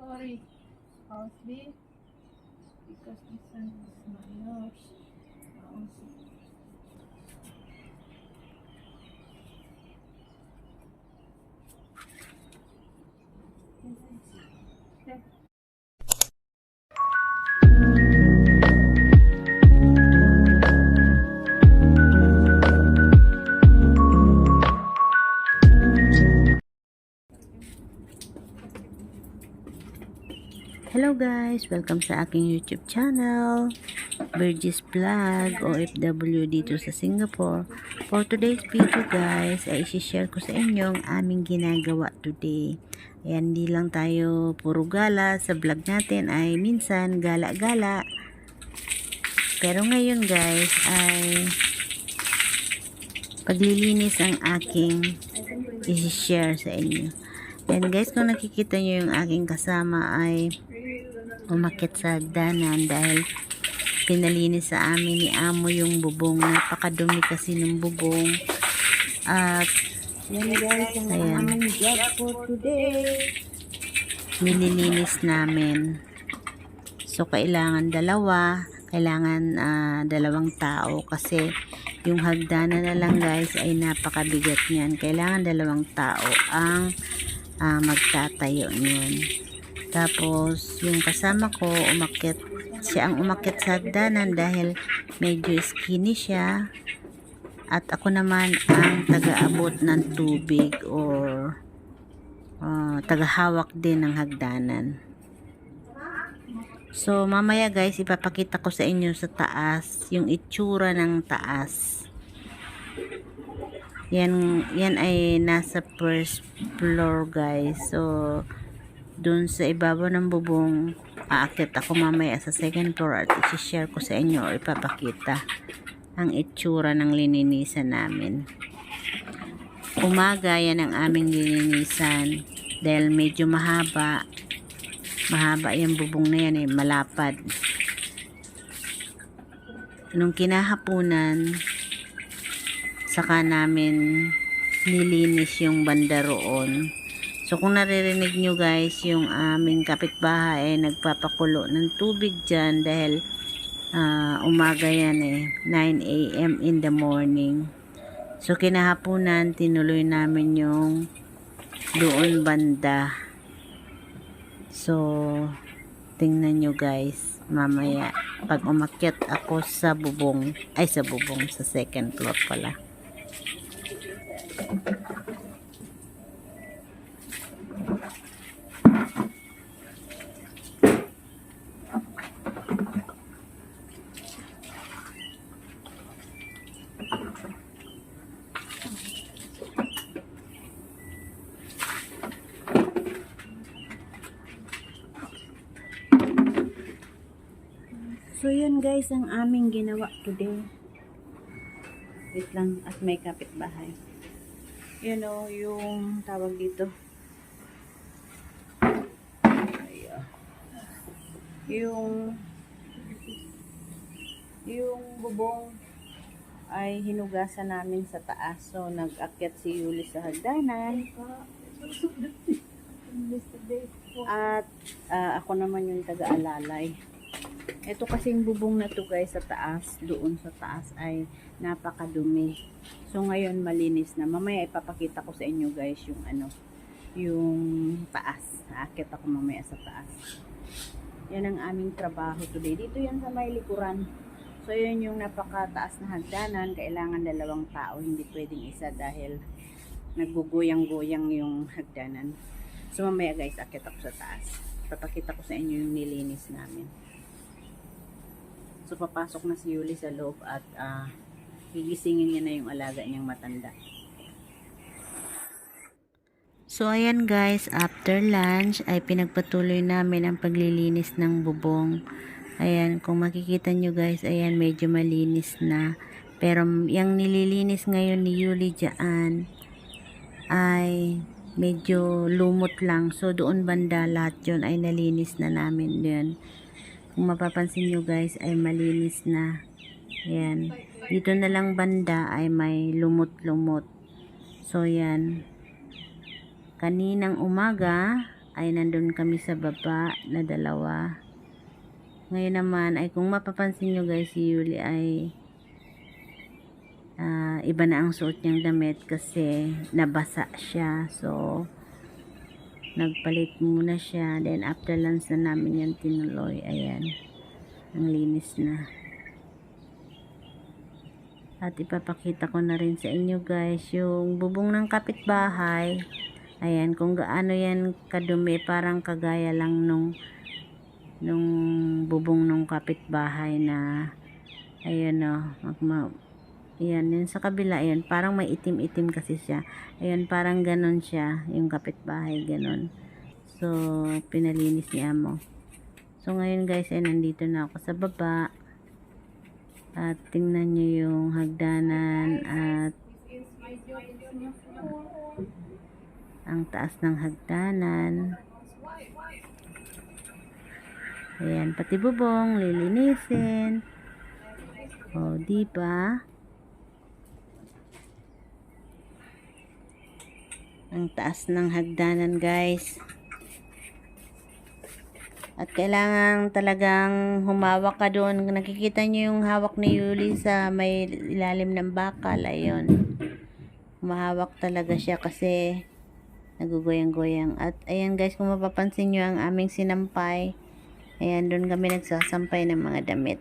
Sorry, house B, because this one is not yours. House B. Okay. Hello guys! Welcome sa aking YouTube channel, Burgess Vlog, OFW dito sa Singapore. For today's video guys, ay isi-share ko sa inyo ang aming ginagawa today. Ayan, hindi lang tayo puro gala. Sa vlog natin ay minsan gala-gala. Pero ngayon guys ay paglilinis ang aking isi-share sa inyo. Ayan guys, kung nakikita nyo yung aking kasama ay umakyat sa hagdanan dahil pinalinis sa amin ni amo yung bubong. Napakadumi kasi ng bubong. At yan guys ang aming job for today. Nililinis namin. So kailangan dalawang tao kasi yung hagdanan na lang guys ay napakabigat niyan. Kailangan dalawang tao ang magtatayo niyan. Tapos, yung kasama ko, siya ang umakyat sa hagdanan dahil medyo skinny siya. At ako naman ang taga-abot ng tubig or taga-hawak din ng hagdanan. So, mamaya guys, ipapakita ko sa inyo sa taas, yung itsura ng taas. Yan ay nasa first floor guys. So, dun sa ibabaw ng bubong aakyat ako mamaya sa second floor at isi-share ko sa inyo o ipapakita ang itsura ng lininisan namin. Umaga yan ang aming lininisan dahil medyo mahaba yung bubong na yan malapad. Nung kinahapunan saka namin nilinis yung banda roon. So kung naririnig nyo guys, yung aming kapitbahay ay nagpapakulo ng tubig dyan dahil umaga yan 9 AM in the morning. So kinahapunan, tinuloy namin yung doon banda. So tingnan nyo guys, mamaya pag umakyat ako sa second floor pala. So yun guys ang aming ginawa today. Wait lang at may kapitbahay. Yun o yung tawag dito. Yung bubong ay hinugasan namin sa taas. So nag-akyat si Yuli sa hagdanan. At ako naman yung taga-alalay. Ito kasing bubong na to guys sa taas, doon sa taas ay napakadumi. So ngayon malinis na. Mamaya ipapakita ko sa inyo guys yung taas. Aakyat ako mamaya sa taas. Yan ang aming trabaho today. Dito yan sa may likuran. So yun yung napakataas na hagdanan. Kailangan dalawang tao, hindi pwedeng isa dahil naggugoyang-goyang yung hagdanan. So mamaya guys, aakyat ako sa taas. Papakita ko sa inyo yung nilinis namin. So papasok na si Yuli sa loob at gigisingin niya na yung alaga niyang matanda. So ayan guys, after lunch ay pinagpatuloy namin ang paglilinis ng bubong. Ayan, kung makikita nyo guys, ayan medyo malinis na. Pero yung nililinis ngayon ni Yuli dyan ay medyo lumot lang. So doon banda lahat yun ay nalinis na namin din. Kung mapapansin nyo guys ay malinis na. Ayan. Dito na lang banda ay may lumot-lumot. So yan. Kaninang umaga ay nandun kami sa baba na dalawa. Ngayon naman ay kung mapapansin nyo guys, si Yuli ay iba na ang suot niyang damit kasi nabasa siya. So, nagpalit muna siya. Then, after lunch na namin yan tinuloy. Ayan. Ang linis na. At ipapakita ko na rin sa inyo guys yung bubong ng kapitbahay. Ayan, kung gaano yan kadumi, parang kagaya lang nung bubong ng kapitbahay na ayun o, ayan, yun sa kabila, ayan, parang may itim-itim kasi siya. Ayan, parang ganon siya, yung kapitbahay, ganon. So, pinalinis ni Amo. So, ngayon guys, ay nandito na ako sa baba. At tingnan nyo yung hagdanan at ang taas ng hagdanan. Ayan, pati bubong, lilinisin. O, diba? Ang taas ng hagdanan guys. At kailangan talagang humawak ka doon. Nakikita nyo yung hawak ni Yuli sa may ilalim ng bakal. Ayun. Humahawak talaga siya kasi nagugoyang-goyang. At ayan guys, kung mapapansin nyo ang aming sinampay. Ayan, doon kami nagsasampay ng mga damit.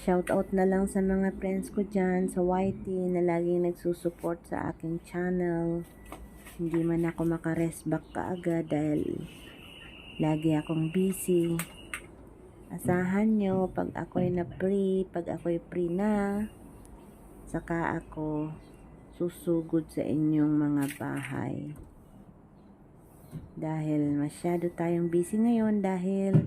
Shout out na lang sa mga friends ko dyan sa YT na laging nagsusupport sa aking channel. Hindi man ako makarest back kaagad dahil lagi akong busy. Asahan nyo pag ako'y free na, saka ako susugod sa inyong mga bahay. Dahil masyado tayong busy ngayon dahil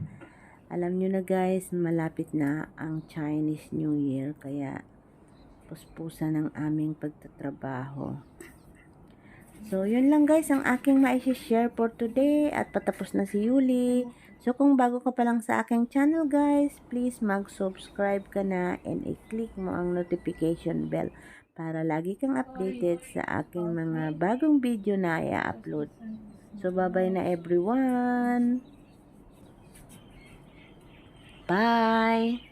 alam nyo na guys, malapit na ang Chinese New Year, kaya puspusan ng aming pagtatrabaho. So, yun lang guys ang aking ma-share for today at patapos na si Yuli. So, kung bago ka pa lang sa aking channel guys, please mag-subscribe ka na and i-click mo ang notification bell para lagi kang updated sa aking mga bagong video na i-upload. So, bye-bye na everyone! Bye!